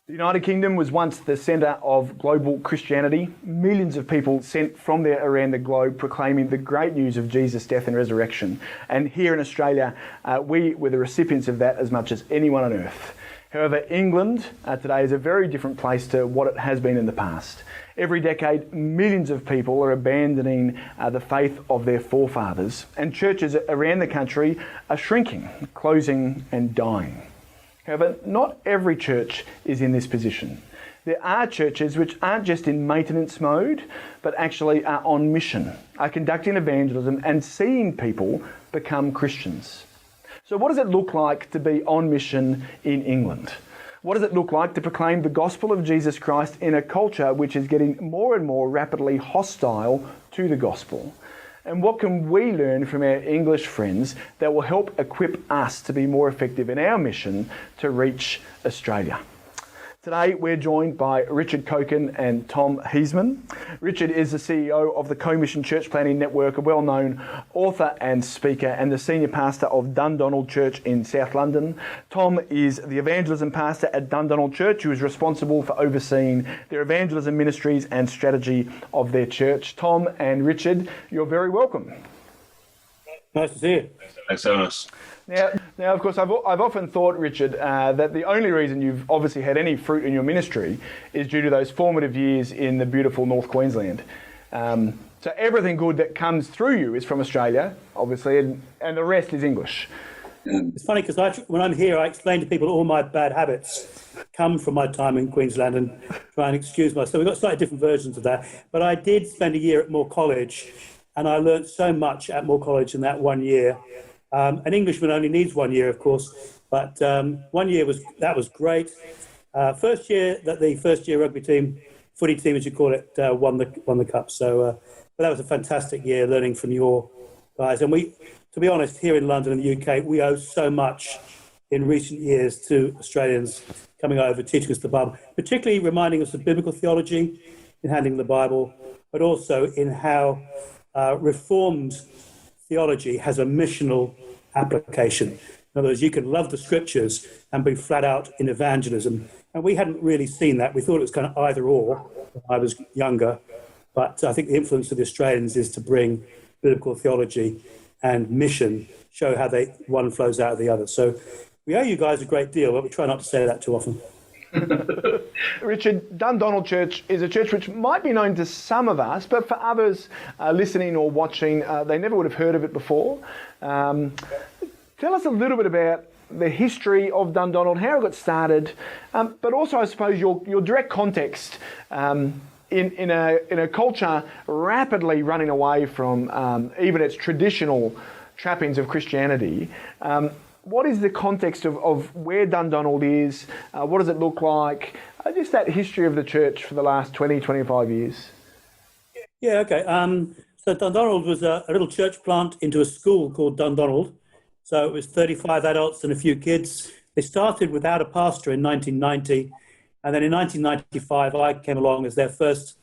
The United Kingdom was once the centre of global Christianity. Millions of people sent from there around the globe proclaiming the great news of Jesus' death and resurrection. And here in Australia, we were the recipients of that as much as anyone on earth. However, England today is a very different place to what it has been in the past. Every decade, millions of people are abandoning the faith of their forefathers, and churches around the country are shrinking, closing and dying. However, not every church is in this position. There are churches which aren't just in maintenance mode, but actually are on mission, are conducting evangelism and seeing people become Christians. So what does it look like to be on mission in England? What does it look like to proclaim the gospel of Jesus Christ in a culture which is getting more and more rapidly hostile to the gospel? And what can we learn from our English friends that will help equip us to be more effective in our mission to reach Australia? Today we're joined by Richard Coekin and Tom Heasman. Richard is the CEO of the Commission Church Planting Network, a well-known author and speaker, and the senior pastor of Dundonald Church in South London. Tom is the evangelism pastor at Dundonald Church, who is responsible for overseeing their evangelism ministries and strategy of their church. Tom and Richard, you're very welcome. Nice to see you. Thanks so much. Now, of course, I've often thought, Richard, that the only reason you've obviously had any fruit in your ministry is due to those formative years in the beautiful North Queensland. So everything good that comes through you is from Australia, obviously, and the rest is English. It's funny because when I'm here, I explain to people all my bad habits come from my time in Queensland and try and excuse myself. So we've got slightly different versions of that. But I did spend a year at Moore College, and I learned so much at Moore College in that 1 year. An Englishman only needs 1 year, of course, but 1 year was great. First year that the first year rugby team, footy team as you call it, won the cup. So but that was a fantastic year learning from your guys. And we, to be honest, here in London and the UK, we owe so much in recent years to Australians coming over, teaching us the Bible, particularly reminding us of biblical theology in handling the Bible, but also in how Reformed theology has a missional application. In other words, you can love the scriptures and be flat out in evangelism. And we hadn't really seen that. We thought it was kind of either or when I was younger. But I think the influence of the Australians is to bring biblical theology and mission, show how one flows out of the other. So we owe you guys a great deal, but we try not to say that too often. Richard, Dundonald Church is a church which might be known to some of us, but for others listening or watching, they never would have heard of it before. Tell us a little bit about the history of Dundonald, how it got started, but also, I suppose, your direct context in a culture rapidly running away from even its traditional trappings of Christianity. What is the context of where Dundonald is? What does it look like? Just that history of the church for the last 20, 25 years. Yeah, okay. So Dundonald was a little church plant into a school called Dundonald. So it was 35 adults and a few kids. They started without a pastor in 1990. And then in 1995, I came along as their first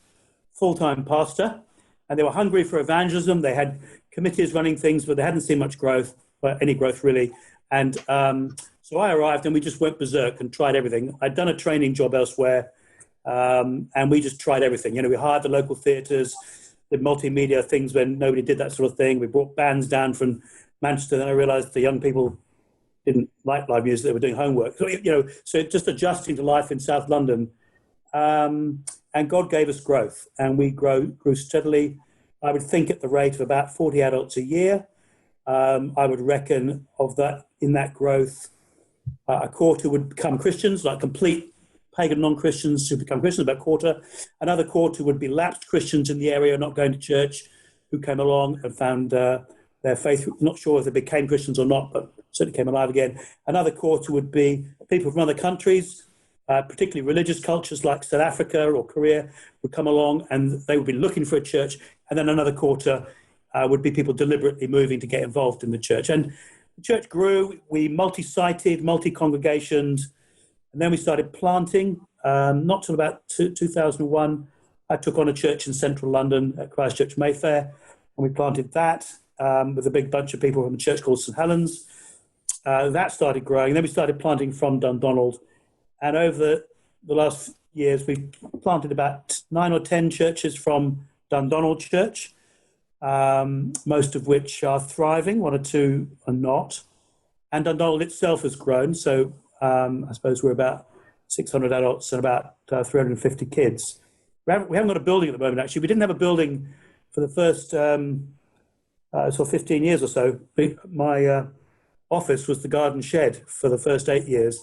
full-time pastor. And they were hungry for evangelism. They had committees running things, but they hadn't seen much growth, or any growth really. And so I arrived and we just went berserk and tried everything. I'd done a training job elsewhere and we just tried everything. You know, we hired the local theatres, did multimedia things when nobody did that sort of thing. We brought bands down from Manchester. Then I realised the young people didn't like live music. They were doing homework. So, you know, so just adjusting to life in South London. And God gave us growth and we grew steadily. I would think at the rate of about 40 adults a year. I would reckon of that, in that growth, a quarter would become Christians, like complete pagan non-Christians who become Christians, about a quarter. Another quarter would be lapsed Christians in the area, not going to church, who came along and found their faith, not sure if they became Christians or not, but certainly came alive again. Another quarter would be people from other countries, particularly religious cultures like South Africa or Korea, would come along and they would be looking for a church. And then another quarter would be people deliberately moving to get involved in the church. And the church grew, we multi-sited, multi-congregations, and then we started planting. Not till about 2001, I took on a church in central London at Christchurch Mayfair, and we planted that with a big bunch of people from a church called St Helens. That started growing. Then we started planting from Dundonald. And over the last years, we've planted about 9 or 10 churches from Dundonald Church, most of which are thriving, 1 or 2 are not. And Dundonald itself has grown, so I suppose we're about 600 adults and about 350 kids. We haven't got a building at the moment, actually. We didn't have a building for the first 15 years or so. My office was the garden shed for the first 8 years.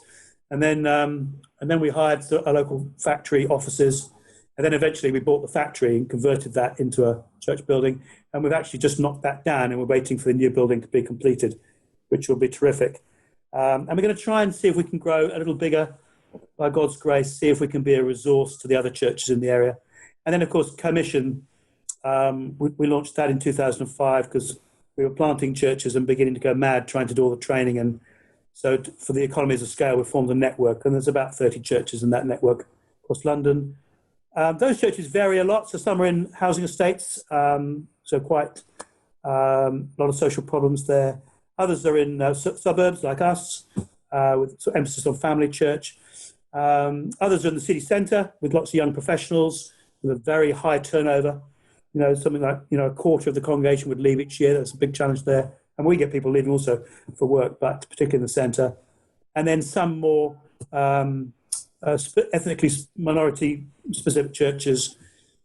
And then we hired a local factory offices. And then eventually we bought the factory and converted that into a church building. And we've actually just knocked that down, and we're waiting for the new building to be completed, which will be terrific. And we're going to try and see if we can grow a little bigger by God's grace, see if we can be a resource to the other churches in the area. And then, of course, Commission, we launched that in 2005 because we were planting churches and beginning to go mad trying to do all the training. And so for the economies of scale, we formed a network, and there's about 30 churches in that network across London. Those churches vary a lot. So some are in housing estates, so quite a lot of social problems there. Others are in suburbs like us, with emphasis on family church. Others are in the city centre with lots of young professionals with a very high turnover. Something like, a quarter of the congregation would leave each year. That's a big challenge there. And we get people leaving also for work, but particularly in the centre. And then some more ethnically minority-specific churches.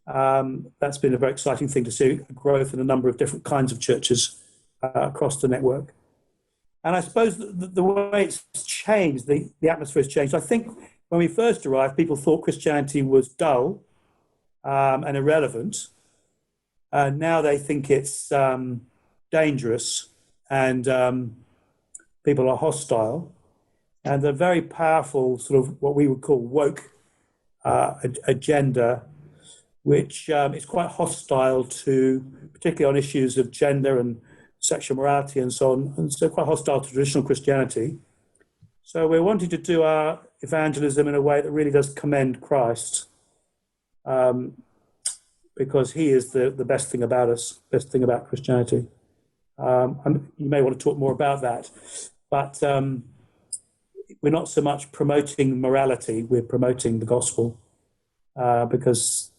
That's been a very exciting thing to see, growth in a number of different kinds of churches across the network. And I suppose the way it's changed, the atmosphere has changed. I think when we first arrived, people thought Christianity was dull and irrelevant. Now they think it's dangerous, and people are hostile. And the very powerful sort of what we would call woke agenda, which is quite hostile to, particularly on issues of gender and sexual morality and so on, and so quite hostile to traditional Christianity. So we're wanting to do our evangelism in a way that really does commend Christ, because he is the best thing about us, best thing about Christianity. And you may want to talk more about that, but we're not so much promoting morality, we're promoting the gospel, because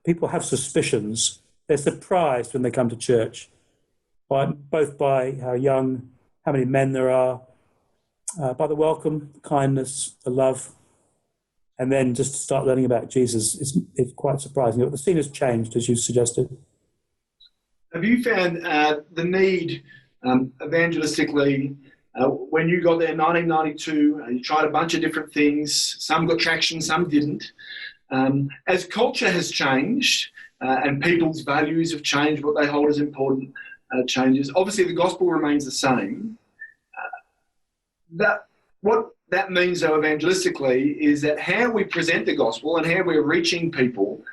people have suspicions. They're surprised when they come to church, both by how many men there are, by the welcome, the kindness, the love, and then just to start learning about Jesus is quite surprising. But the scene has changed, as you suggested. Have you found the need evangelistically, when you got there in 1992, you tried a bunch of different things, some got traction, some didn't. As culture has changed and people's values have changed, what they hold as important changes, obviously the gospel remains the same. What that means, though, evangelistically, is that how we present the gospel and how we're reaching people,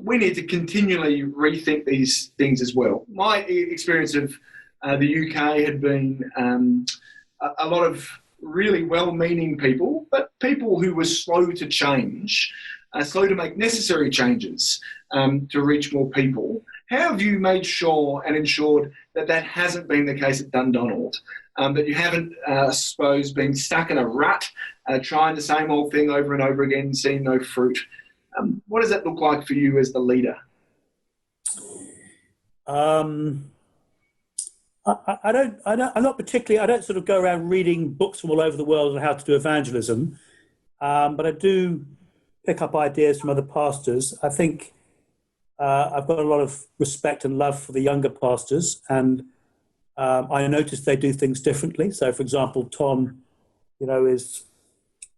we need to continually rethink these things as well. My experience of the UK had been a lot of really well-meaning people, but people who were slow to change, slow to make necessary changes to reach more people. How have you made sure and ensured that that hasn't been the case at Dundonald? That you haven't, I suppose, been stuck in a rut, trying the same old thing over and over again, seeing no fruit. What does that look like for you as the leader? I'm not particularly, I don't sort of go around reading books from all over the world on how to do evangelism, but I do pick up ideas from other pastors. I think I've got a lot of respect and love for the younger pastors, and I notice they do things differently. So, for example, Tom, is,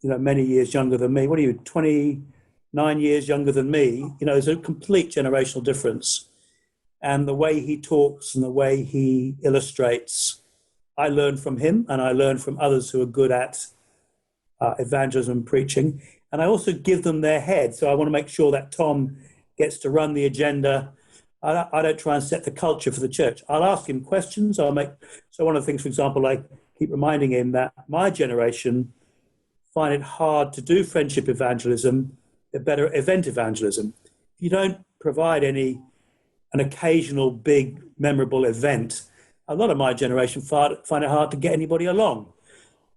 many years younger than me. What are you, 29 years younger than me? There's a complete generational difference. And the way he talks and the way he illustrates, I learn from him, and I learn from others who are good at evangelism and preaching. And I also give them their head. So I want to make sure that Tom gets to run the agenda. I don't try and set the culture for the church. I'll ask him questions. So one of the things, for example, I keep reminding him that my generation find it hard to do friendship evangelism, better event evangelism. If you don't provide an occasional big memorable event, a lot of my generation find it hard to get anybody along.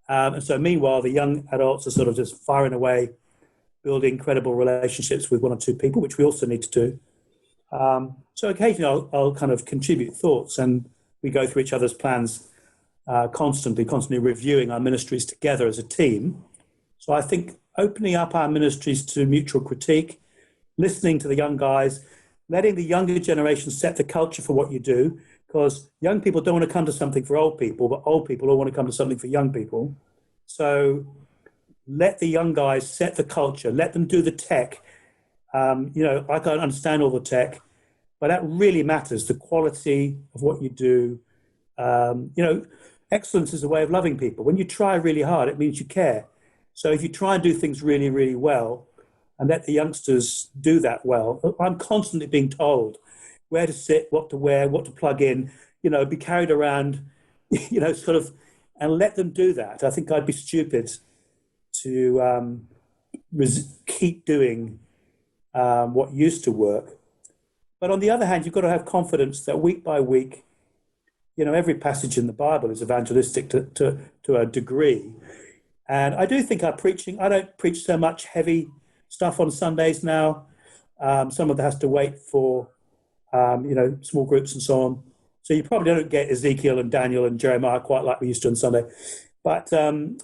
And so meanwhile, the young adults are sort of just firing away, building incredible relationships with one or two people, which we also need to do. So occasionally I'll kind of contribute thoughts, and we go through each other's plans constantly reviewing our ministries together as a team. So I think opening up our ministries to mutual critique, listening to the young guys, letting the younger generation set the culture for what you do, because young people don't want to come to something for old people, but old people all want to come to something for young people. So let the young guys set the culture, let them do the tech. I can't understand all the tech, but that really matters, the quality of what you do. Excellence is a way of loving people. When you try really hard, it means you care. So if you try and do things really, really well, and let the youngsters do that well, I'm constantly being told where to sit, what to wear, what to plug in, be carried around, and let them do that. I think I'd be stupid to keep doing what used to work. But on the other hand, you've got to have confidence that week by week, every passage in the Bible is evangelistic to a degree. And I do think I don't preach so much heavy stuff on Sundays now. Some of that has to wait for, small groups and so on. So you probably don't get Ezekiel and Daniel and Jeremiah quite like we used to on Sunday. But,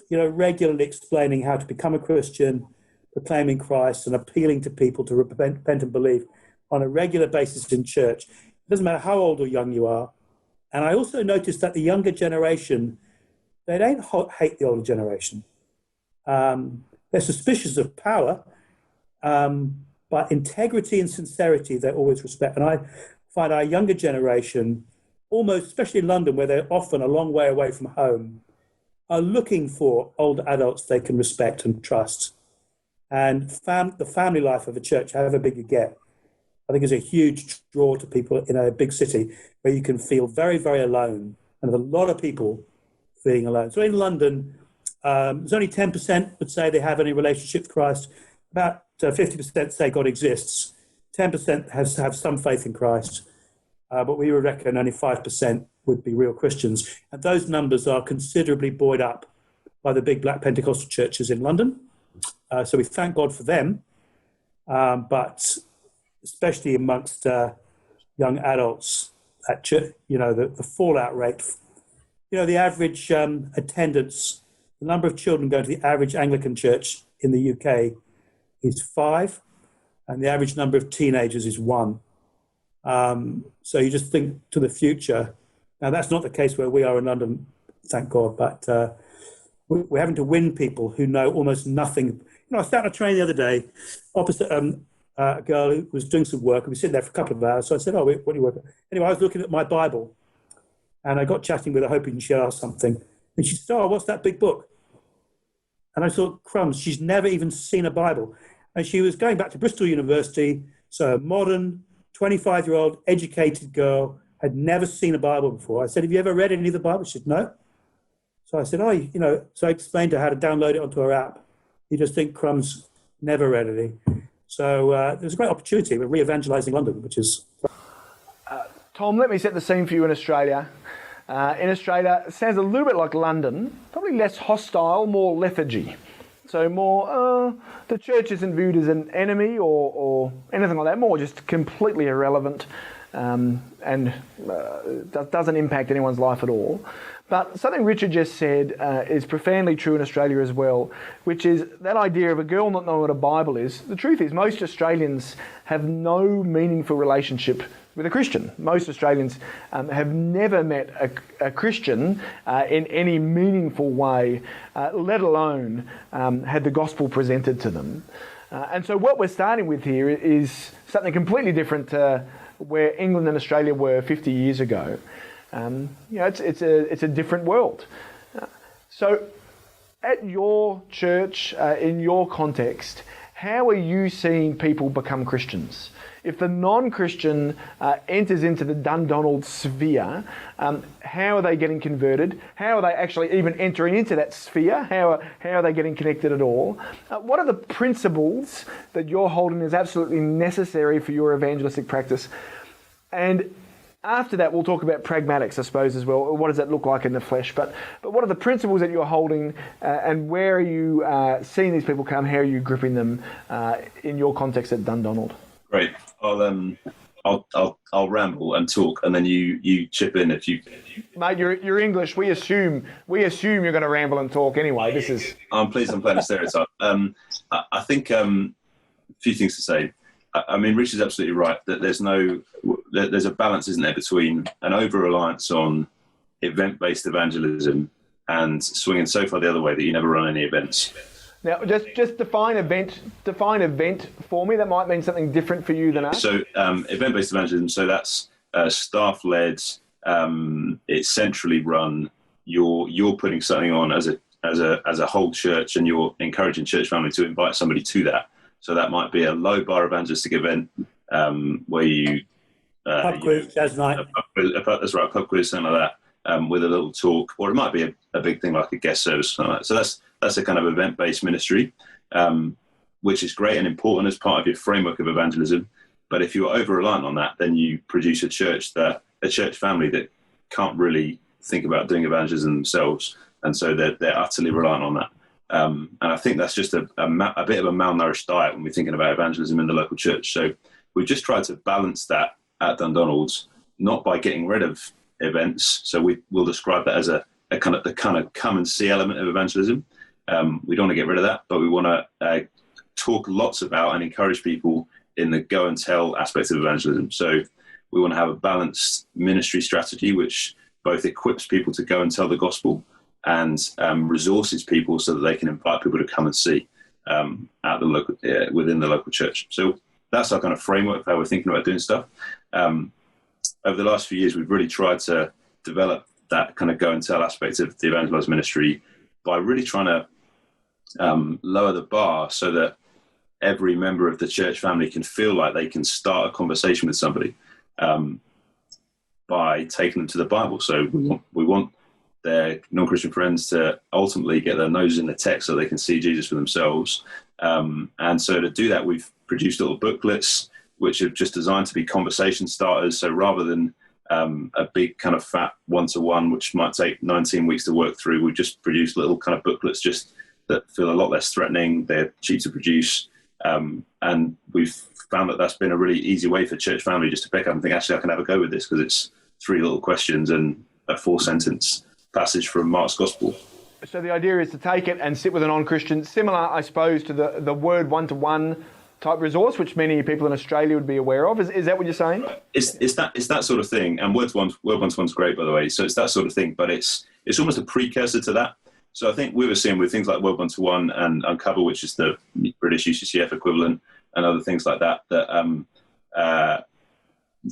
regularly explaining how to become a Christian, proclaiming Christ and appealing to people to repent and believe on a regular basis in church. It doesn't matter how old or young you are. And I also noticed that the younger generation, they don't hate the older generation. They're suspicious of power, but integrity and sincerity they always respect. And I find our younger generation, almost, especially in London, where they're often a long way away from home, are looking for older adults they can respect and trust. And the family life of a church, however big you get, I think is a huge draw to people in a big city where you can feel very, very alone. And there's a lot of people feeling alone. So in London, there's only 10% would say they have any relationship with Christ. About 50% say God exists. 10% have some faith in Christ. But we would reckon only 5% would be real Christians. And those numbers are considerably buoyed up by the big black Pentecostal churches in London. So we thank God for them. But especially amongst young adults at church, the fallout rate, the average attendance, the number of children going to the average Anglican church in the UK is 5, and the average number of teenagers is 1. So you just think to the future. Now, that's not the case where we are in London, thank God, but we're having to win people who know almost nothing. I sat on a train the other day opposite a girl who was doing some work, and we were sitting there for a couple of hours. So I said, what do you work at? Anyway, I was looking at my Bible, and I got chatting with her, hoping she'd ask something. And she said, what's that big book? And I thought, crumbs, she's never even seen a Bible. And she was going back to Bristol University, so a modern, 25-year-old, educated girl, had never seen a Bible before. I said, have you ever read any of the Bible? She said, no. So I said, so I explained to her how to download it onto her app. You just think, crumbs, never read any. So there's a great opportunity. We're re-evangelising London, which is... Tom, let me set the scene for you in Australia. In Australia, it sounds a little bit like London, probably less hostile, more lethargy. So more, the church isn't viewed as an enemy or anything like that, more just completely irrelevant and doesn't impact anyone's life at all. But something Richard just said is profoundly true in Australia as well, which is that idea of a girl not knowing what a Bible is. The truth is most Australians have no meaningful relationship with a Christian. Most Australians have never met a Christian in any meaningful way, let alone had the gospel presented to them. And so what we're starting with here is something completely different to where England and Australia were 50 years ago. It's a different world. So at your church, in your context, how are you seeing people become Christians? If the non-Christian enters into the Dundonald sphere, how are they getting converted? How are they actually even entering into that sphere? How are they getting connected at all? What are the principles that you're holding as absolutely necessary for your evangelistic practice? And After that, we'll talk about pragmatics, I suppose, as well. What does that look like in the flesh? But what are the principles that you're holding, and where are you seeing these people come? How are you gripping them in your context at Dundonald? Great. I'll ramble and talk, and then you chip in if you. Mate, you're English. We assume you're going to ramble and talk anyway. This is. I'm pleased I'm playing a stereotype. I think a few things to say. I mean, Rich is absolutely right that there's a balance, isn't there, between an over-reliance on event-based evangelism and swinging so far the other way that you never run any events. Now, just define event for me. That might mean something different for you than us. So, event-based evangelism. So that's staff-led. It's centrally run. You're putting something on as a whole church, and you're encouraging church family to invite somebody to that. So that might be a low bar evangelistic event where you pub quiz, jazz night. That's right, pub quiz, something like that, with a little talk, or it might be a big thing like a guest service, something like that. So that's a kind of event-based ministry, which is great and important as part of your framework of evangelism. But if you're over-reliant on that, then you produce a church family that can't really think about doing evangelism themselves, and so they're utterly reliant on that. And I think that's just a bit of a malnourished diet when we're thinking about evangelism in the local church. So we've just tried to balance that at Dundonald's, not by getting rid of events. So we'll describe that as the kind of come and see element of evangelism. We don't want to get rid of that, but we want to talk lots about and encourage people in the go and tell aspects of evangelism. So we want to have a balanced ministry strategy, which both equips people to go and tell the gospel and resources people so that they can invite people to come and see at the local within the local church. So that's our kind of framework for how we're thinking about doing stuff. Over the last few years, we've really tried to develop that kind of go and tell aspect of the evangelized ministry by really trying to lower the bar so that every member of the church family can feel like they can start a conversation with somebody by taking them to the Bible. So we want their non-Christian friends to ultimately get their nose in the text so they can see Jesus for themselves. And so to do that, we've produced little booklets which are just designed to be conversation starters. So rather than a big kind of fat one-to-one, which might take 19 weeks to work through, we've just produced little kind of booklets just that feel a lot less threatening. They're cheap to produce. And we've found that that's been a really easy way for church family just to pick up and think, actually, I can have a go with this because it's 3 little questions and a 4-sentence passage from Mark's Gospel. So the idea is to take it and sit with a non-Christian, similar, I suppose, to the Word one-to-one type resource, which many people in Australia would be aware of. Is that what you're saying? It's that sort of thing. And Word one-to-one's great, by the way. So it's that sort of thing, but it's almost a precursor to that. So I think we were seeing with things like Word one-to-one and Uncover, which is the British UCCF equivalent, and other things like that, that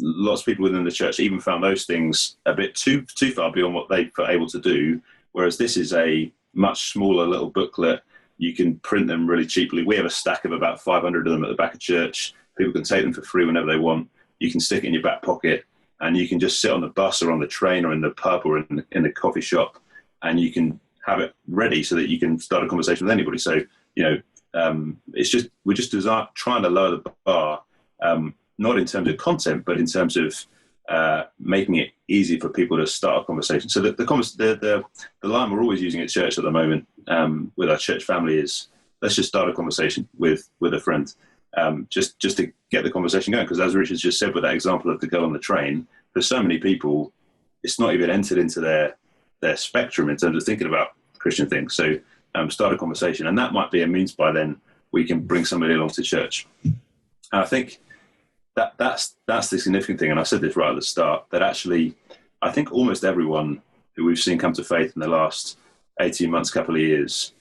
lots of people within the church even found those things a bit too far beyond what they were able to do, whereas this is a much smaller little booklet. You can print them really cheaply. We have a stack of about 500 of them at the back of church. People can take them for free whenever they want. You can stick it in your back pocket, and you can just sit on the bus or on the train or in the pub or in the coffee shop, and you can have it ready so that you can start a conversation with anybody. So, we're just trying to lower the bar, not in terms of content, but in terms of making it easy for people to start a conversation. So the line we're always using at church at the moment with our church family is, let's just start a conversation with a friend, just to get the conversation going. Because as Richard just said with that example of the girl on the train, for so many people, it's not even entered into their spectrum in terms of thinking about Christian things. So start a conversation, and that might be a means by then we can bring somebody along to church. And I think that's the significant thing, and I said this right at the start, that actually I think almost everyone who we've seen come to faith in the last 18 months, couple of years,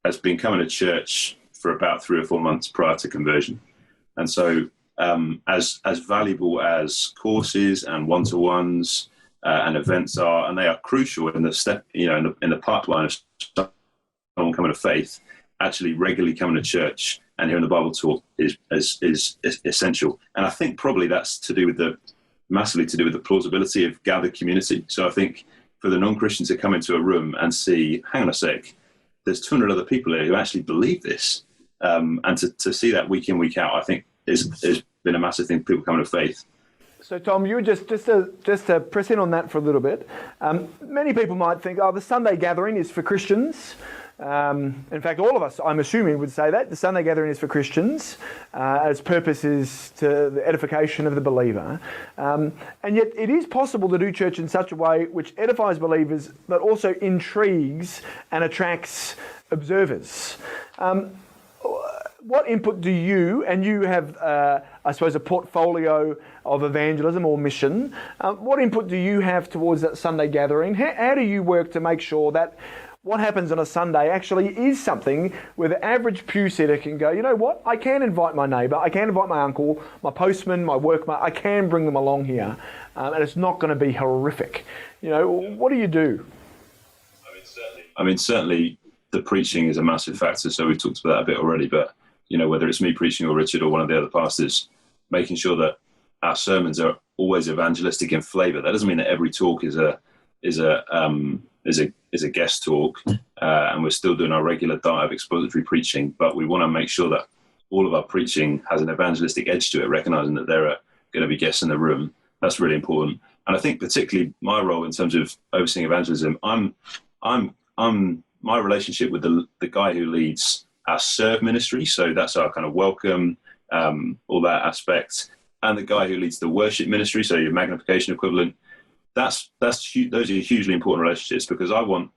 has been coming to church for about 3 or 4 months prior to conversion. And so as valuable as courses and one-to-ones and events are, and they are crucial in the step, in the pipeline of someone coming to faith, actually regularly coming to church and hearing the Bible taught is essential. And I think probably that's massively to do with the plausibility of gathered community. So I think for the non-Christian to come into a room and see, hang on a sec, there's 200 other people here who actually believe this, and to see that week in, week out, I think has been a massive thing for people coming to faith. So, Tom, you just to press in on that for a little bit. Many people might think, oh, the Sunday gathering is for Christians. In fact, all of us, I'm assuming, would say that the Sunday gathering is for Christians, as purpose is to the edification of the believer. And yet, it is possible to do church in such a way which edifies believers, but also intrigues and attracts observers. What input do you, and you have, I suppose, a portfolio of evangelism or mission, what input do you have towards that Sunday gathering? How do you work to make sure that what happens on a Sunday actually is something where the average pew sitter can go, you know what, I can invite my neighbour, I can invite my uncle, my postman, my workmate, I can bring them along here, and it's not going to be horrific. You know, what do you do? I mean, certainly the preaching is a massive factor, so we've talked about that a bit already, but you know, whether it's me preaching or Richard or one of the other pastors, making sure that our sermons are always evangelistic in flavour. That doesn't mean that every talk is a guest talk, and we're still doing our regular diet of expository preaching, but we want to make sure that all of our preaching has an evangelistic edge to it, recognising that there are going to be guests in the room. That's really important. And I think particularly my role in terms of overseeing evangelism, I'm my relationship with the guy who leads our serve ministry, so that's our kind of welcome, all that aspect, and the guy who leads the worship ministry, so your magnification equivalent. Those are hugely important relationships, because I want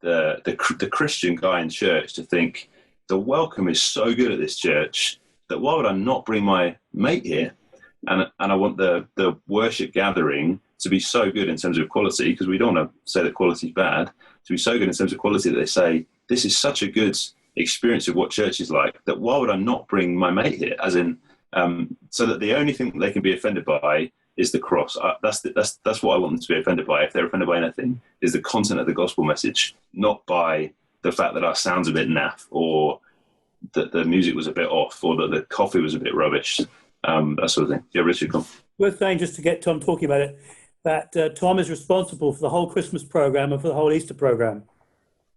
the Christian guy in church to think the welcome is so good at this church that why would I not bring my mate here? And I want the worship gathering to be so good in terms of quality, because we don't want to say that quality is bad, to be so good in terms of quality that they say, this is such a good experience of what church is like, that why would I not bring my mate here? As in, so that the only thing they can be offended by is the cross. That's what I want them to be offended by. If they're offended by anything, is the content of the gospel message, not by the fact that our sound's a bit naff, or that the music was a bit off, or that the coffee was a bit rubbish, that sort of thing. Yeah, Richard, come. Worth saying, just to get Tom talking about it, that Tom is responsible for the whole Christmas program and for the whole Easter program.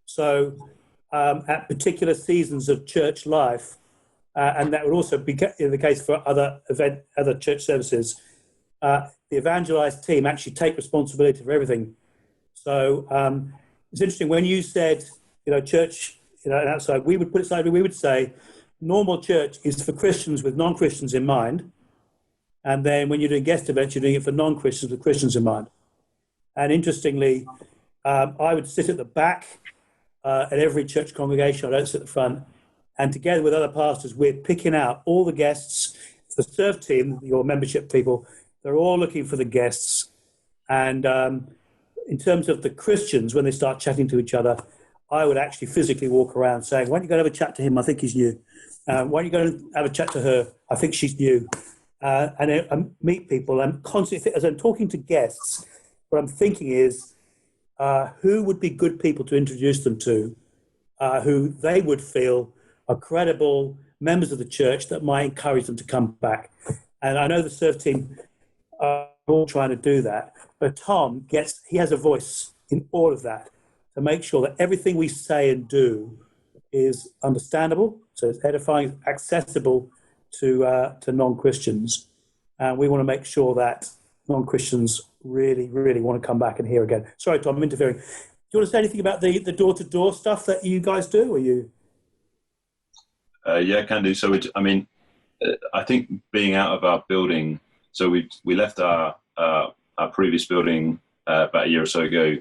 So at particular seasons of church life, and that would also be the case for other church services, the evangelized team actually take responsibility for everything. So it's interesting when you said, church, outside, we would put it slightly, we would say normal church is for Christians with non-Christians in mind. And then when you're doing guest events, you're doing it for non-Christians with Christians in mind. And interestingly, I would sit at the back at every church congregation. I don't sit at the front. And together with other pastors, we're picking out all the guests. The serve team, your membership people, they're all looking for the guests. And in terms of the Christians, when they start chatting to each other, I would actually physically walk around saying, why don't you go and have a chat to him? I think he's new. Why don't you go and have a chat to her? I think she's new. And I meet people. I'm constantly, as I'm talking to guests, what I'm thinking is, who would be good people to introduce them to, who they would feel are credible members of the church that might encourage them to come back. And I know the serve team are all trying to do that, but Tom he has a voice in all of that to make sure that everything we say and do is understandable, so it's edifying, accessible to non-Christians. And we want to make sure that non-Christians really, really want to come back and hear again. Sorry, Tom, I'm interfering. Do you want to say anything about the door-to-door stuff that you guys do, or you? Yeah, can do. So, I think being out of our building, so we left our previous building about a year or so ago,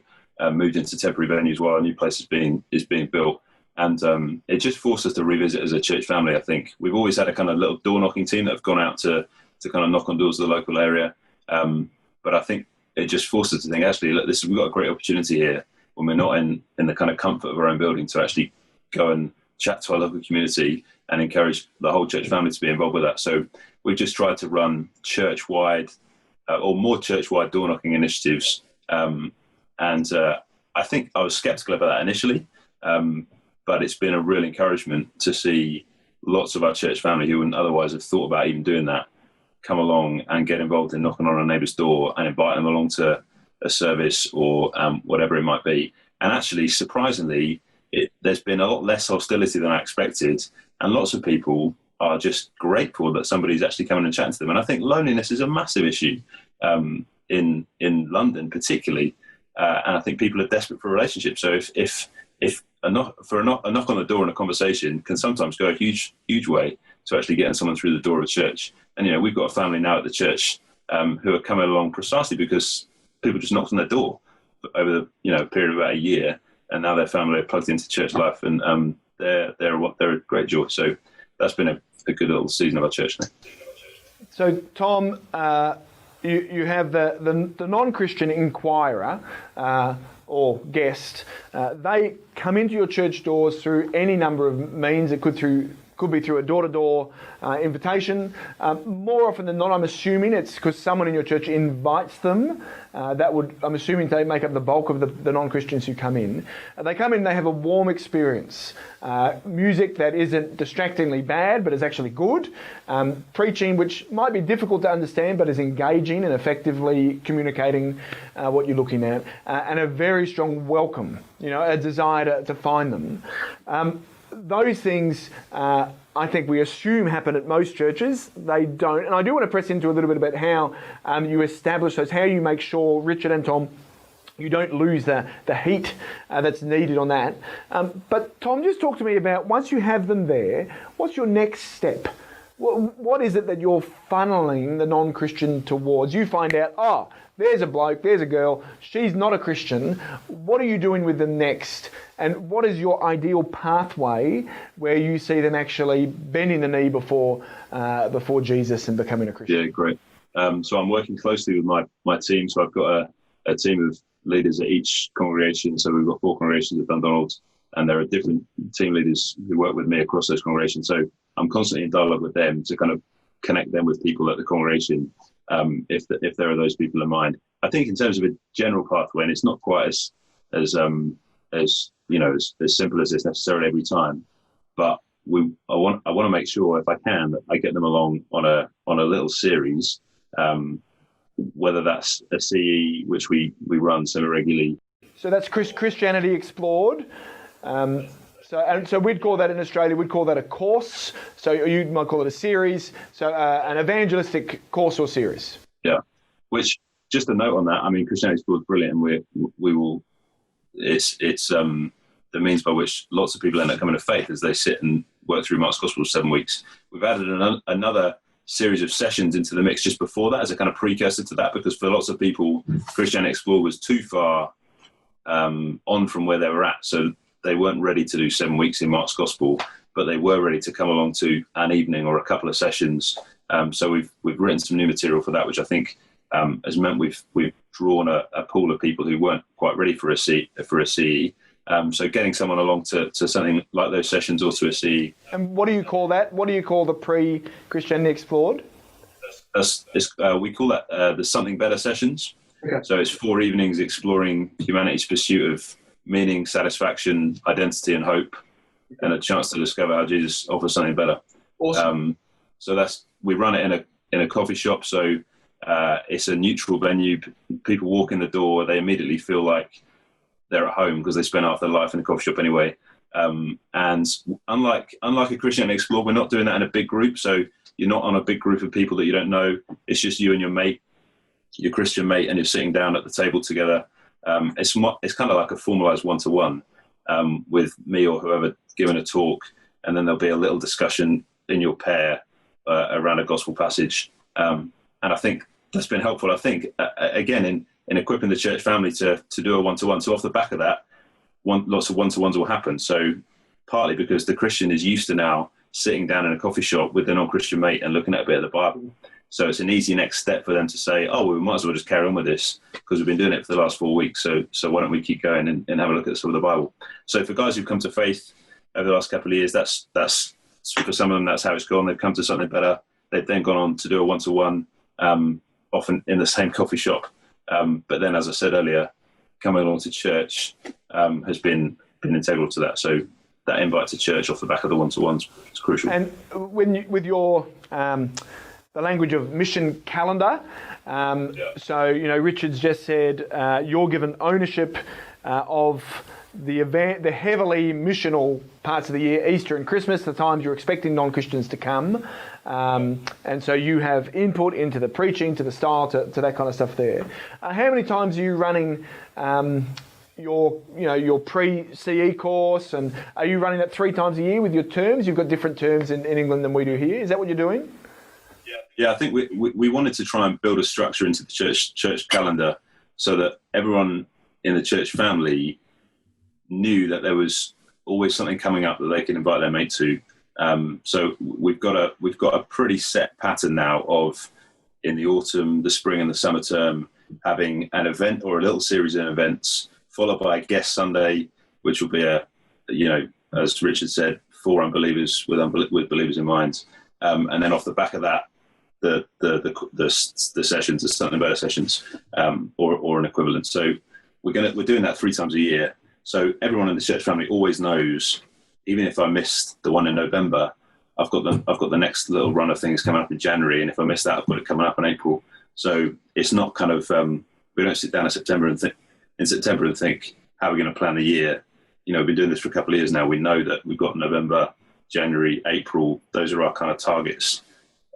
moved into temporary venues while a new place is being built. And it just forced us to revisit as a church family, I think. We've always had a kind of little door-knocking team that have gone out to kind of knock on doors of the local area. But I think it just forced us to think, actually, look, we've got a great opportunity here when we're not in the kind of comfort of our own building to actually go and chat to our local community and encourage the whole church family to be involved with that. So we've just tried to run church-wide or more church-wide door-knocking initiatives. And I think I was skeptical about that initially. But it's been a real encouragement to see lots of our church family who wouldn't otherwise have thought about even doing that come along and get involved in knocking on a neighbour's door and invite them along to a service or whatever it might be. And actually, surprisingly, there's been a lot less hostility than I expected. And lots of people are just grateful that somebody's actually coming and chatting to them. And I think loneliness is a massive issue in London particularly, and I think people are desperate for relationships. So if a knock on the door and a conversation can sometimes go a huge way to actually getting someone through the door of a church. And we've got a family now at the church who are coming along precisely because people just knocked on their door over the period of about a year, and now their family are plugged into church life, and they're a great joy. So that's been a good little season of our church now. So Tom, you have the non-Christian inquirer or guest. They come into your church doors through any number of means. It could be through a door-to-door invitation. More often than not, I'm assuming it's because someone in your church invites them. I'm assuming they make up the bulk of the non-Christians who come in. They come in, they have a warm experience. Music that isn't distractingly bad, but is actually good. Preaching, which might be difficult to understand, but is engaging and effectively communicating what you're looking at. And a very strong welcome, a desire to find them. Those things, I think we assume happen at most churches. They don't. And I do want to press into a little bit about how you establish those, how you make sure, Richard and Tom, you don't lose the heat that's needed on that. But Tom, just talk to me about, once you have them there, what's your next step? What is it that you're funneling the non-Christian towards? You find out, there's a bloke, there's a girl, she's not a Christian. What are you doing with them next? And what is your ideal pathway where you see them actually bending the knee before Jesus and becoming a Christian? Yeah, great. So I'm working closely with my team. So I've got a team of leaders at each congregation. So we've got 4 congregations at Dundonald, and there are different team leaders who work with me across those congregations. So I'm constantly in dialogue with them to kind of connect them with people at the congregation, if there are those people in mind. I think in terms of a general pathway, and it's not quite as simple as this necessarily every time, but I want to make sure, if I can, that I get them along on a little series, whether that's a CE which we run semi-regularly. So that's Christianity Explored. So we'd call that in Australia, we'd call that a course. So you might call it a series. So an evangelistic course or series. Yeah. Which, just a note on that, I mean, Christianity Explored is brilliant, and we will. It's the means by which lots of people end up coming to faith as they sit and work through Mark's Gospel for 7 weeks. We've added another series of sessions into the mix just before that as a kind of precursor to that, because for lots of people, Christianity Explored was too far on from where they were at. So they weren't ready to do 7 weeks in Mark's Gospel, but they were ready to come along to an evening or a couple of sessions. So we've written some new material for that, which I think has meant we've drawn a pool of people who weren't quite ready for a CE. So getting someone along to something like those sessions or to a CE. And what do you call that? What do you call the pre-Christianity Explored? We call that the Something Better sessions. Okay. So it's 4 evenings exploring humanity's pursuit of meaning, satisfaction, identity, and hope, and a chance to discover how Jesus offers something better. Awesome. So we run it in a coffee shop. So it's a neutral venue. People walk in the door, they immediately feel like they're at home because they spend half their life in a coffee shop anyway. And unlike a Christianity Explored, we're not doing that in a big group. So you're not on a big group of people that you don't know. It's just you and your mate, your Christian mate, and you're sitting down at the table together. It's kind of like a formalized one-to-one with me or whoever giving a talk, and then there'll be a little discussion in your pair around a gospel passage. And I think that's been helpful. I think, again, in equipping the church family to do a one-to-one. So off the back of that, lots of one-to-ones will happen. So partly because the Christian is used to now sitting down in a coffee shop with a non-Christian mate and looking at a bit of the Bible. So it's an easy next step for them to say, we might as well just carry on with this because we've been doing it for the last 4 weeks. So why don't we keep going and have a look at some of the Bible? So for guys who've come to faith over the last couple of years, that's for some of them, that's how it's gone. They've come to something better. They've then gone on to do a one-to-one, often in the same coffee shop. But then, as I said earlier, coming along to church has been integral to that. So that invite to church off the back of the one-to-ones is crucial. And with your the language of mission calendar, so Richard's just said you're given ownership of the heavily missional parts of the year, Easter and Christmas, the times you're expecting non-Christians to come. And so you have input into the preaching, to the style, to that kind of stuff there. How many times are you running your pre-CE course, and are you running that 3 times a year with your terms? You've got different terms in England than we do here. Is that what you're doing? Yeah, I think we wanted to try and build a structure into the church calendar so that everyone in the church family knew that there was always something coming up that they could invite their mate to. So we've got a pretty set pattern now of, in the autumn, the spring, and the summer term, having an event or a little series of events, followed by a guest Sunday, which will be as Richard said, for unbelievers with believers in mind, and then off the back of that, the sessions, the something better sessions, or an equivalent. So we're doing that 3 times a year. So everyone in the church family always knows, even if I missed the one in November, I've got the next little run of things coming up in January, and if I miss that, I've got it coming up in April. So it's not kind of we don't sit down in September and think how are we going to plan the year. We've been doing this for a couple of years now. We know that we've got November, January, April. Those are our kind of targets,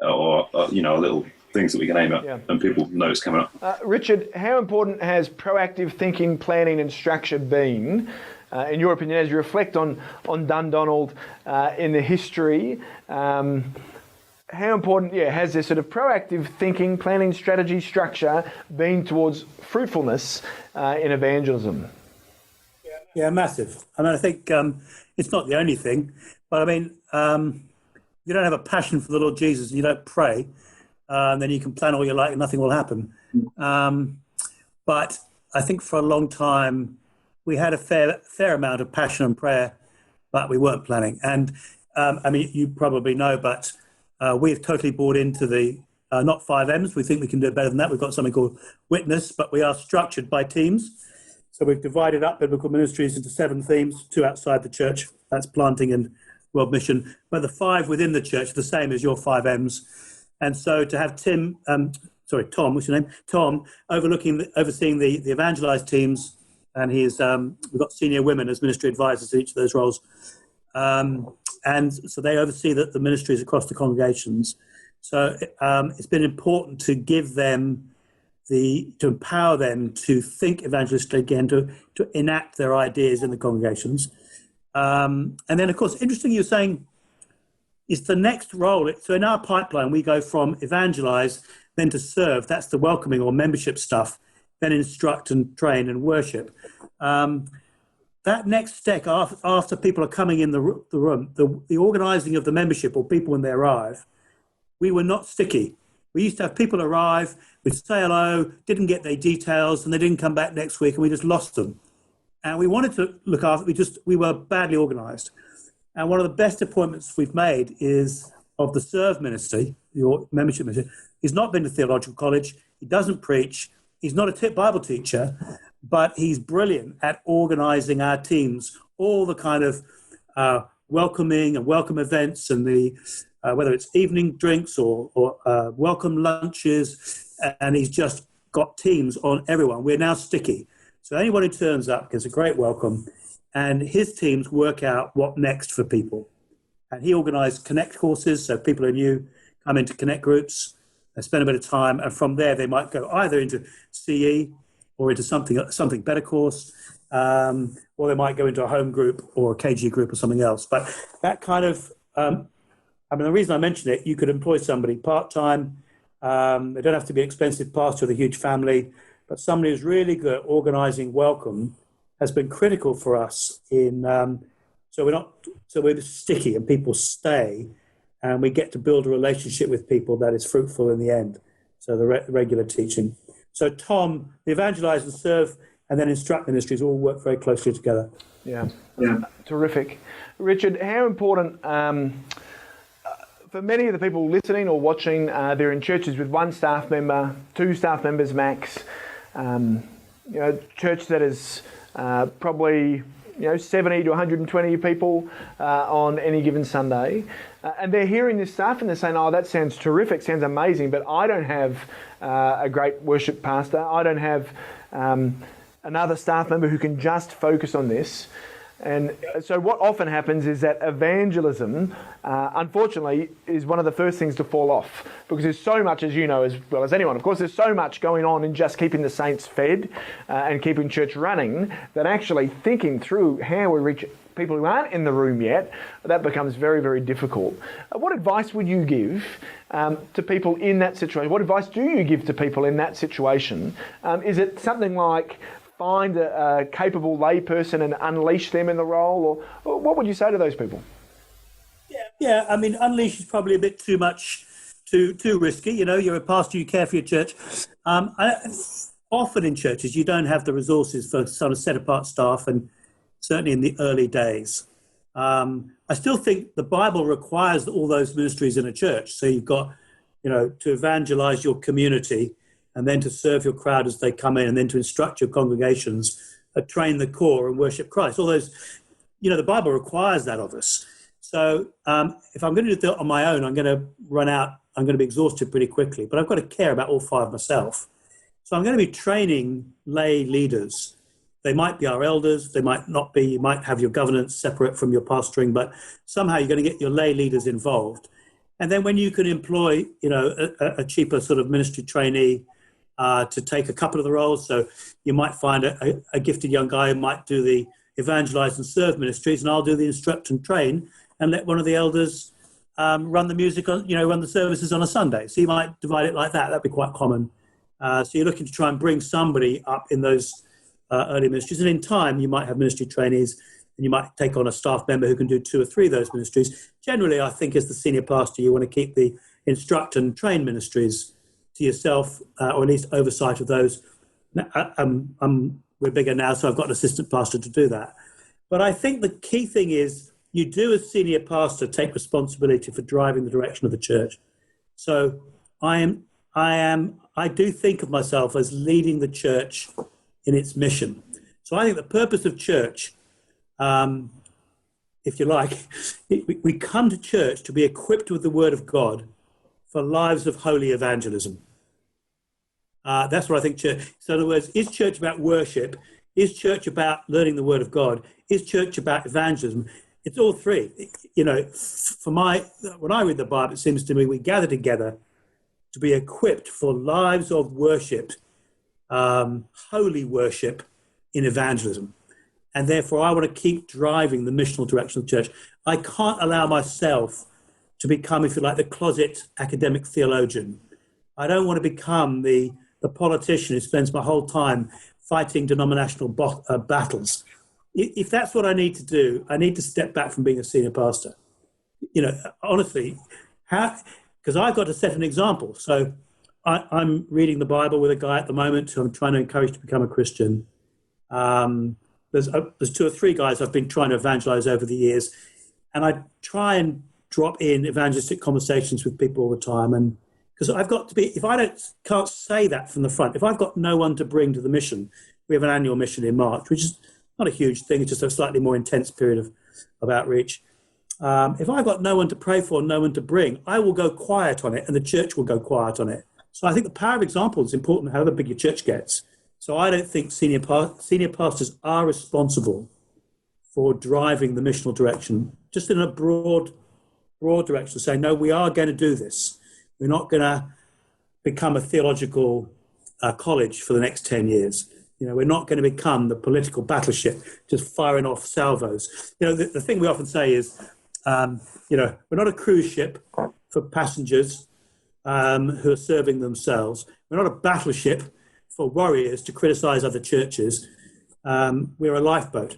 or little things that we can aim at, and people know it's coming up. Richard, how important has proactive thinking, planning and structure been, in your opinion, as you reflect on Dundonald in the history? How important has this sort of proactive thinking, planning, strategy, structure been towards fruitfulness in evangelism? Yeah, massive. I think it's not the only thing, but you don't have a passion for the Lord Jesus and you don't pray, then you can plan all you like and nothing will happen. But I think for a long time we had a fair amount of passion and prayer, but we weren't planning. And you probably know, but we've totally bought into the not 5Ms. We think we can do it better than that. We've got something called Witness, but we are structured by teams. So we've divided up biblical ministries into 7 themes, 2 outside the church. That's planting and world mission. But the 5 within the church are the same as your 5Ms. And so to have Tom, what's your name? Tom, overseeing the evangelized teams, and we've got senior women as ministry advisors in each of those roles. And so they oversee the ministries across the congregations. So it's been important to give them to empower them to think evangelistically again, to enact their ideas in the congregations. And then, of course, interesting you're saying is the next role. So in our pipeline, we go from evangelize, then to serve. That's the welcoming or membership stuff, then instruct and train and worship. That next step after people are coming in the room, the organising of the membership or people when they arrive, we were not sticky. We used to have people arrive, we'd say hello, didn't get their details, and they didn't come back next week, and we just lost them. And we wanted to look after, we were badly organised. And one of the best appointments we've made is of the serve ministry, your membership ministry. He's not been to theological college, he doesn't preach, he's not a Bible teacher, but he's brilliant at organising our teams, all the kind of welcoming and welcome events, and the whether it's evening drinks or welcome lunches, and he's just got teams on everyone. We're now sticky. So anyone who turns up gets a great welcome, and his teams work out what next for people. And he organised Connect courses, so people who are new come into Connect groups and spend a bit of time, and from there they might go either into CE or into something better course, or they might go into a home group or a KG group or something else. But that kind of, the reason I mention it, you could employ somebody part-time. They don't have to be an expensive pastor with a huge family, but somebody who's really good at organising welcome has been critical for us so we're sticky and people stay, and we get to build a relationship with people that is fruitful in the end. So the regular teaching. So Tom, the evangelize and serve and then instruct ministries all work very closely together. Yeah. Terrific. Richard, how important, for many of the people listening or watching, they're in churches with 1 staff member, 2 staff members max, church that is probably 70 to 120 people on any given Sunday. And they're hearing this stuff and they're saying, oh, that sounds terrific, sounds amazing, but I don't have a great worship pastor. I don't have another staff member who can just focus on this. And so what often happens is that evangelism, unfortunately, is one of the first things to fall off, because there's so much, as you know as well as anyone, of course, there's so much going on in just keeping the saints fed and keeping church running, that actually thinking through how we reach people who aren't in the room yet, that becomes very, very difficult. What advice would you give to people in that situation? What advice do you give to people in that situation? Is it something like find a capable layperson and unleash them in the role, or what would you say to those people? Yeah. I mean, unleash is probably a bit too much, too risky. You know, you're a pastor, you care for your church. Often in churches, you don't have the resources for sort of set apart staff, and certainly in the early days. I still think the Bible requires all those ministries in a church. So you've got, you know, to evangelize your community, and then to serve your crowd as they come in, and then to instruct your congregations, train the core and worship Christ. All those, you know, the Bible requires that of us. So if I'm going to do it on my own, I'm going to run out, I'm going to be exhausted pretty quickly, but I've got to care about all five myself. So I'm going to be training lay leaders. They might be our elders, they might not be, you might have your governance separate from your pastoring, but somehow you're going to get your lay leaders involved. And then when you can employ, you know, a cheaper sort of ministry trainee to take a couple of the roles. So you might find a gifted young guy who might do the evangelize and serve ministries, and I'll do the instruct and train, and let one of the elders run the music on, you know, run the services on a Sunday. So you might divide it like that. That'd be quite common. So you're looking to try and bring somebody up in those early ministries, and in time you might have ministry trainees, and you might take on a staff member who can do 2 or 3 of those ministries. Generally, I think as the senior pastor, you want to keep the instruct and train ministries to yourself, or at least oversight of those. We're bigger now, so I've got an assistant pastor to do that. But I think the key thing is you do, as senior pastor, take responsibility for driving the direction of the church. So I do think of myself as leading the church in its mission. So I think the purpose of church, if you like, we come to church to be equipped with the Word of God for lives of holy evangelism. That's what I think church. So in other words, is church about worship? Is church about learning the Word of God? Is church about evangelism? It's all three. You know, when I read the Bible, it seems to me we gather together to be equipped for lives of worship, holy worship in evangelism. And therefore, I want to keep driving the missional direction of the church. I can't allow myself to become, if you like, the closet academic theologian. I don't want to become the politician who spends my whole time fighting denominational battles. If that's what I need to do, I need to step back from being a senior pastor. You know, honestly, because I've got to set an example. So I'm reading the Bible with a guy at the moment who I'm trying to encourage to become a Christian. There's 2 or 3 guys I've been trying to evangelize over the years, and I try and drop in evangelistic conversations with people all the time. And because I've got to be, if I can't say that from the front, if I've got no one to bring to the mission, we have an annual mission in March, which is not a huge thing, it's just a slightly more intense period of outreach. If I've got no one to pray for, no one to bring, I will go quiet on it, and the church will go quiet on it. So I think the power of example is important, however big your church gets. So I don't think senior pastors are responsible for driving the missional direction, just in a broad direction, saying, no, we are going to do this. We're not going to become a theological college for the next 10 years. You know, we're not going to become the political battleship, just firing off salvos. You know, the thing we often say is, you know, we're not a cruise ship for passengers who are serving themselves. We're not a battleship for warriors to criticize other churches. We're a lifeboat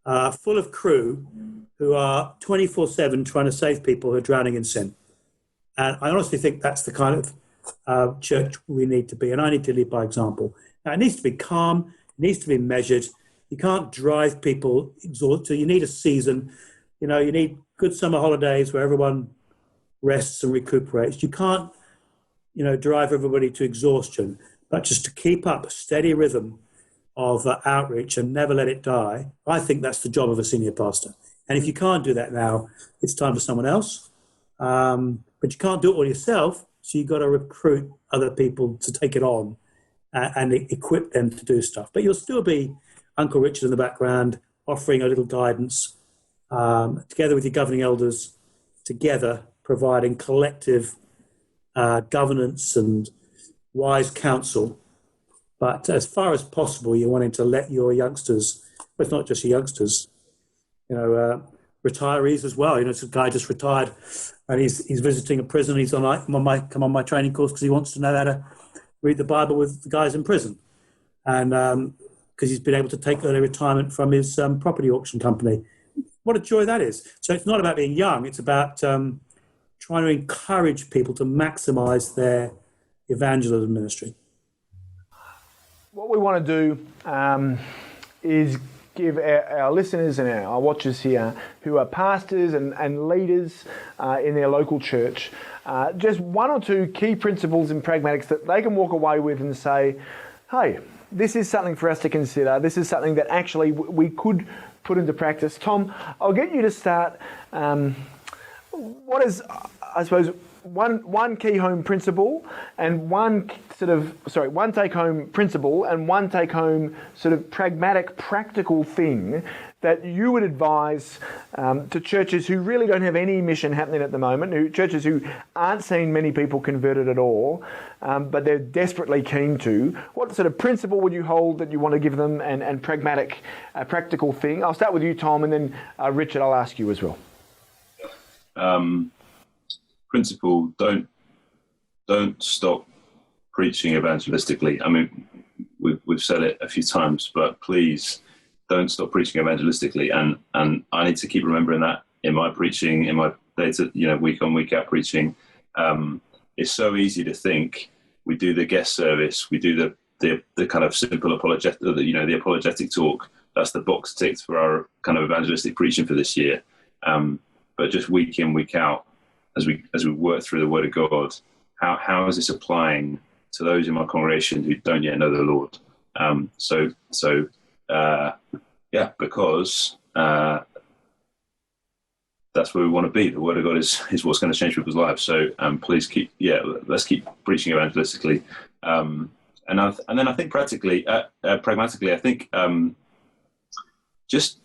full of crew who are 24/7 trying to save people who are drowning in sin. And I honestly think that's the kind of church we need to be. And I need to lead by example. Now, it needs to be calm. It needs to be measured. You can't drive people exhausted. So you need a season. You know, you need good summer holidays where everyone rests and recuperates. You can't, you know, drive everybody to exhaustion. But just to keep up a steady rhythm of outreach and never let it die, I think that's the job of a senior pastor. And if you can't do that now, it's time for someone else. But you can't do it all yourself, so you've got to recruit other people to take it on. and equip them to do stuff. But you'll still be Uncle Richard in the background, offering a little guidance, together with your governing elders, together providing collective governance and wise counsel. But as far as possible, you're wanting to let your youngsters, but it's not just your youngsters, retirees as well. It's a guy just retired, and he's visiting a prison. He's come on my training course because he wants to know how to read the Bible with the guys in prison, and because he's been able to take early retirement from his property auction company. What a joy that is! So it's not about being young; it's about trying to encourage people to maximise their evangelism ministry. What we want to do is give our listeners and our watchers here who are pastors and leaders in their local church just one or two key principles and pragmatics that they can walk away with and say, hey, this is something for us to consider. This is something that actually we could put into practice. Tom, I'll get you to start. What is, I suppose, one key home principle and one take home principle and one take home sort of pragmatic, practical thing that you would advise to churches who really don't have any mission happening at the moment, churches who aren't seeing many people converted at all, but they're desperately keen to. What sort of principle would you hold that you want to give them and pragmatic, practical thing? I'll start with you, Tom, and then Richard, I'll ask you as well. Principle, don't stop preaching evangelistically. I mean, we've said it a few times, but please don't stop preaching evangelistically. And I need to keep remembering that in my preaching, in my day-to, week on, week out preaching. It's so easy to think we do the guest service, we do the kind of simple apologetic, the apologetic talk. That's the box ticked for our kind of evangelistic preaching for this year. But just week in, week out, as we work through the Word of God, how is this applying to those in my congregation who don't yet know the Lord? Because that's where we want to be. The Word of God is what's going to change people's lives. So please let's keep preaching evangelistically. And then I think pragmatically, I think just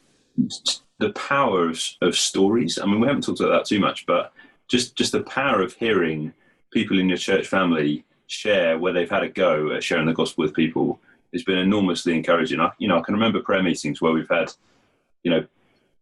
the power of stories. I mean, we haven't talked about that too much, but just the power of hearing people in your church family share where they've had a go at sharing the gospel with people has been enormously encouraging. I can remember prayer meetings where we've had,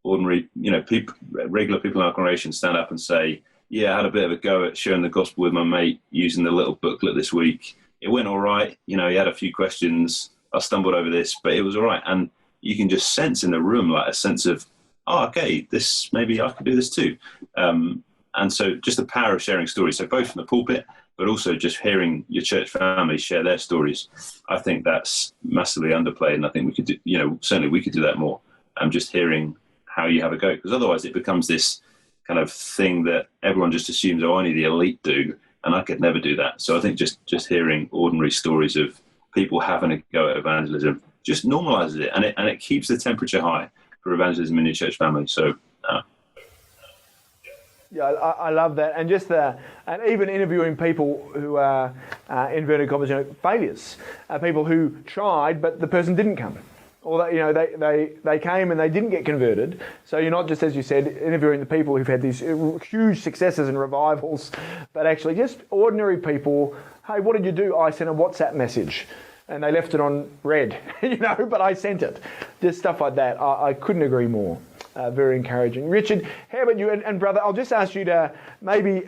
ordinary, people, regular people in our congregation stand up and say, yeah, I had a bit of a go at sharing the gospel with my mate using the little booklet this week. It went all right. He had a few questions. I stumbled over this, but it was all right. And you can just sense in the room, like a sense of, okay, this, maybe I could do this too. And so just the power of sharing stories. So both from the pulpit, but also just hearing your church family share their stories. I think that's massively underplayed. And I think we could do, certainly we could do that more. Just hearing how you have a go. Because otherwise it becomes this kind of thing that everyone just assumes, only the elite do. And I could never do that. So I think just hearing ordinary stories of people having a go at evangelism just normalizes it. And it keeps the temperature high for evangelism in your church family. So, yeah, I love that, and just and even interviewing people who are inverted commas, failures, people who tried but the person didn't come, or that they came and they didn't get converted. So you're not just, as you said, interviewing the people who've had these huge successes and revivals, but actually just ordinary people. Hey, what did you do? I sent a WhatsApp message, and they left it on red, but I sent it. Just stuff like that. I couldn't agree more. Very encouraging. Richard, how about you? And brother, I'll just ask you to maybe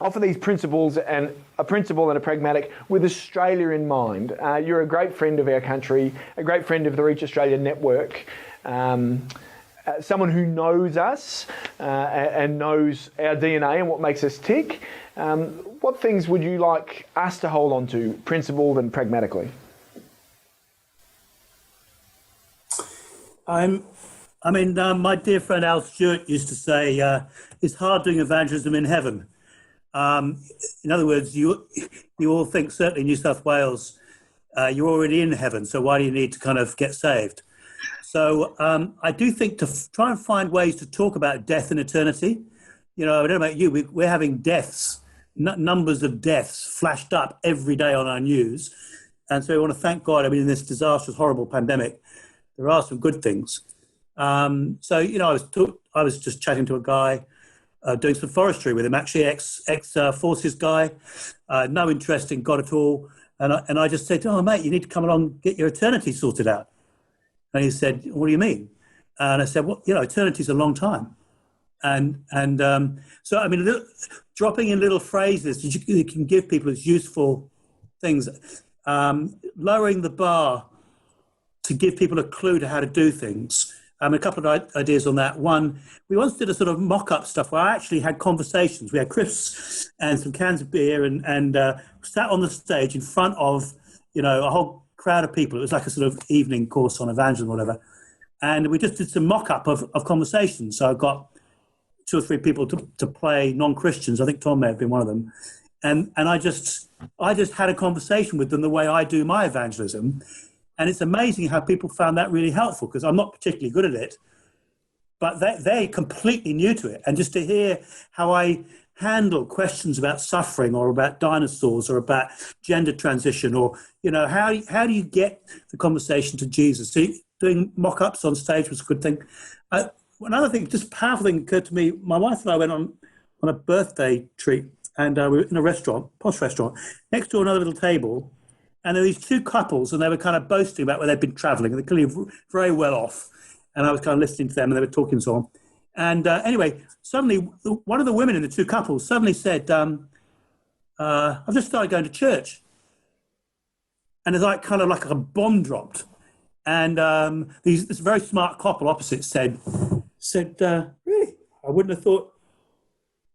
offer these principles and a principle and a pragmatic with Australia in mind. You're a great friend of our country, a great friend of the Reach Australia network, someone who knows us and knows our DNA and what makes us tick. What things would you like us to hold on to, principled and pragmatically? My dear friend Al Stewart used to say, it's hard doing evangelism in heaven. In other words, you all think, certainly in New South Wales, you're already in heaven, so why do you need to kind of get saved? So I do think to try and find ways to talk about death and eternity. I don't know about you, we're having deaths, numbers of deaths flashed up every day on our news. And so we want to thank God. I mean, in this disastrous, horrible pandemic, there are some good things. So, you know, I was just chatting to a guy, doing some forestry with him, actually ex-forces guy, no interest in God at all. And I just said, oh, mate, you need to come along, get your eternity sorted out. And he said, what do you mean? And I said, well, you know, eternity's a long time. So, I mean, dropping in little phrases that you can give people as useful things, lowering the bar to give people a clue to how to do things. A couple of ideas on that. One, we once did a sort of mock-up stuff where I actually had conversations. We had crisps and some cans of beer and sat on the stage in front of, you know, a whole crowd of people. It was like a sort of evening course on evangelism or whatever. And we just did some mock-up of conversations. So I got 2 or 3 people to play non-Christians. I think Tom may have been one of them. And I just had a conversation with them the way I do my evangelism. And it's amazing how people found that really helpful, because I'm not particularly good at it, but they're completely new to it. And just to hear how I handle questions about suffering or about dinosaurs or about gender transition, or, you know, how do you get the conversation to Jesus? So doing mock-ups on stage was a good thing. Another thing, just powerful thing occurred to me. My wife and I went on a birthday treat, and we were in a restaurant, posh restaurant, next to another little table. And there were these 2 couples, and they were kind of boasting about where they'd been traveling. They're clearly very well off. And I was kind of listening to them, and they were talking and so on. And anyway, suddenly, one of the women in the 2 couples suddenly said, I've just started going to church. And it's like kind of like a bomb dropped. And this very smart couple opposite said, really? I wouldn't have thought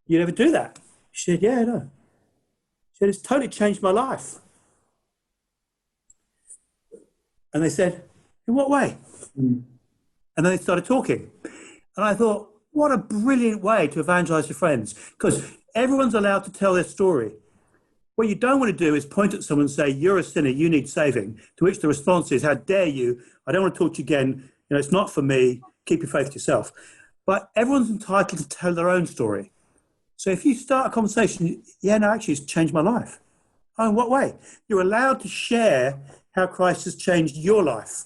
you'd ever do that. She said, yeah, I know. She said, it's totally changed my life. And they said, in what way? And then they started talking. And I thought, what a brilliant way to evangelize your friends, because everyone's allowed to tell their story. What you don't want to do is point at someone and say, you're a sinner, you need saving, to which the response is, how dare you? I don't want to talk to you again. You know, it's not for me. Keep your faith to yourself. But everyone's entitled to tell their own story. So if you start a conversation, yeah, no, actually, it's changed my life. Oh, in what way? You're allowed to share how Christ has changed your life.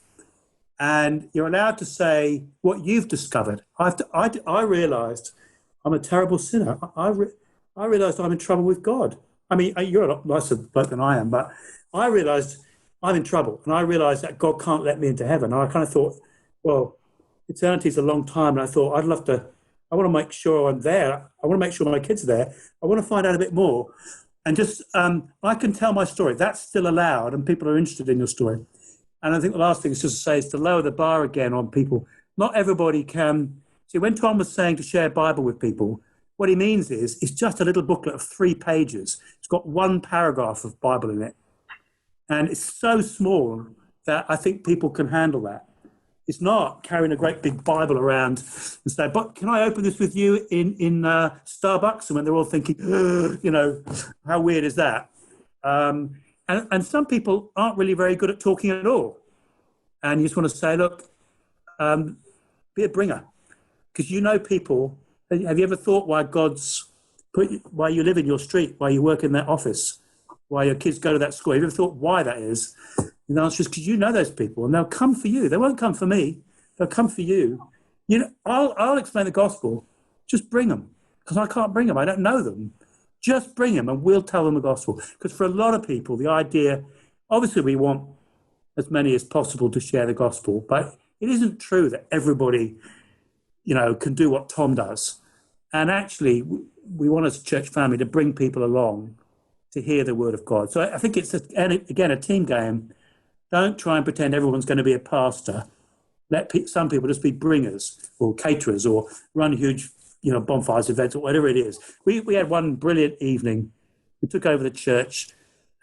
And you're allowed to say what you've discovered. I realized I'm a terrible sinner. I realized I'm in trouble with God. I mean, you're a lot nicer bloke than I am, but I realized I'm in trouble. And I realized that God can't let me into heaven. And I kind of thought, well, eternity is a long time. And I thought, I want to make sure I'm there. I want to make sure my kids are there. I want to find out a bit more. And just, I can tell my story. That's still allowed, and people are interested in your story. And I think the last thing is just to say is to lower the bar again on people. Not everybody can. See, when Tom was saying to share Bible with people, what he means is it's just a little booklet of 3 pages. It's got 1 paragraph of Bible in it. And it's so small that I think people can handle that. It's not carrying a great big Bible around and say, but can I open this with you in Starbucks? And when they're all thinking, you know, how weird is that? And some people aren't really very good at talking at all. And you just want to say, look, be a bringer. Because you know people, have you ever thought why why you live in your street, why you work in that office, why your kids go to that school? Have you ever thought why that is? And the answer is because you know those people, and they'll come for you. They won't come for me. They'll come for you. You know, I'll explain the gospel. Just bring them, because I can't bring them. I don't know them. Just bring them, and we'll tell them the gospel. Because for a lot of people, the idea, obviously, we want as many as possible to share the gospel, but it isn't true that everybody, you know, can do what Tom does. And actually, we want as a church family to bring people along to hear the word of God. So I think it's, again, a team game. Don't try and pretend everyone's going to be a pastor. Let some people just be bringers or caterers or run huge, you know, bonfires, events, or whatever it is. We had one brilliant evening. We took over the church,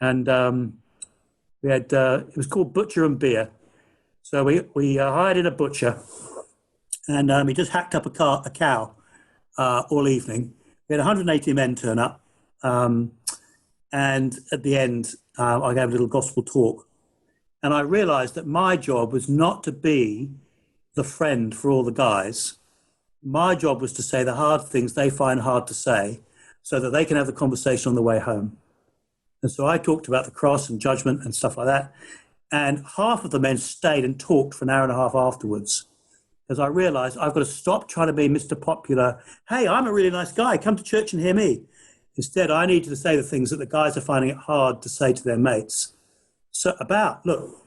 and we had it was called Butcher and Beer. So we hired in a butcher, and he just hacked up a cow all evening. We had 180 men turn up, and at the end, I gave a little gospel talk. And I realized that my job was not to be the friend for all the guys. My job was to say the hard things they find hard to say so that they can have the conversation on the way home. And so I talked about the cross and judgment and stuff like that. And half of the men stayed and talked for an hour and a half afterwards. Because I realized I've got to stop trying to be Mr. Popular. Hey, I'm a really nice guy. Come to church and hear me. Instead, I need to say the things that the guys are finding it hard to say to their mates. So look,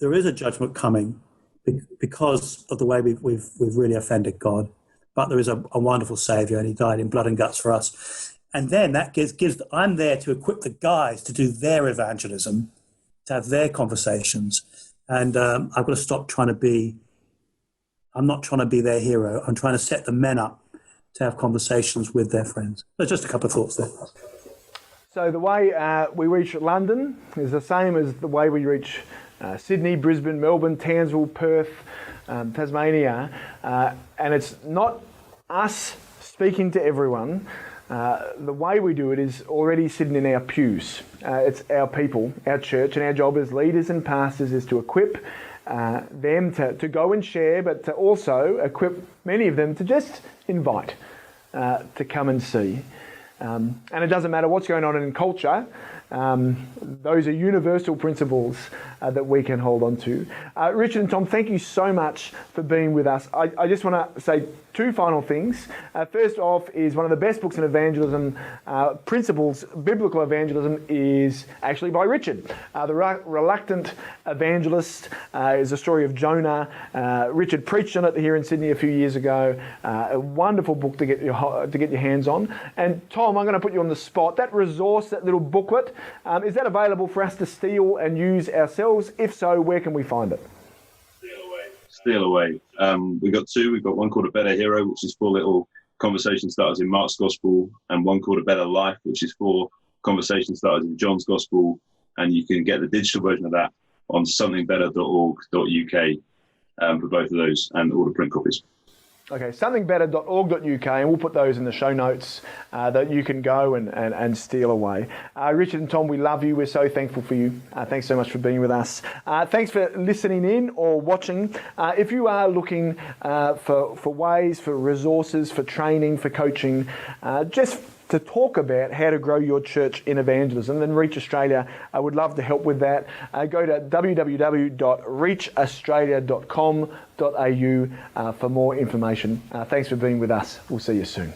there is a judgment coming because of the way we've really offended God. But there is a wonderful Saviour, and he died in blood and guts for us. And then that I'm there to equip the guys to do their evangelism, to have their conversations. And I've got to stop I'm not trying to be their hero. I'm trying to set the men up to have conversations with their friends. So just a couple of thoughts there. So the way we reach London is the same as the way we reach Sydney, Brisbane, Melbourne, Townsville, Perth, Tasmania. And it's not us speaking to everyone. The way we do it is already sitting in our pews. It's our people, our church, and our job as leaders and pastors is to equip them to go and share, but to also equip many of them to just invite, to come and see. And it doesn't matter what's going on in culture. Those are universal principles that we can hold on to. Richard and Tom, thank you so much for being with us. I just want to say two final things. First off is one of the best books in evangelism, Principles, Biblical Evangelism, is actually by Richard. The Reluctant Evangelist is a story of Jonah. Richard preached on it here in Sydney a few years ago. A wonderful book to get your hands on. And Tom, I'm going to put you on the spot. That resource, that little booklet, is that available for us to steal and use ourselves? If so, where can we find it? Steal away. We've got two. We've got one called A Better Hero, which is for little conversation starters in Mark's Gospel, and one called A Better Life, which is for conversation starters in John's Gospel. And you can get the digital version of that on somethingbetter.org.uk for both of those and all the print copies. Okay, somethingbetter.org.uk, and we'll put those in the show notes that you can go and steal away. Richard and Tom, we love you. We're so thankful for you. Thanks so much for being with us. Thanks for listening in or watching. If you are looking for ways, for resources, for training, for coaching, just to talk about how to grow your church in evangelism, then Reach Australia, I would love to help with that. Go to www.reachaustralia.com.au for more information. Thanks for being with us. We'll see you soon.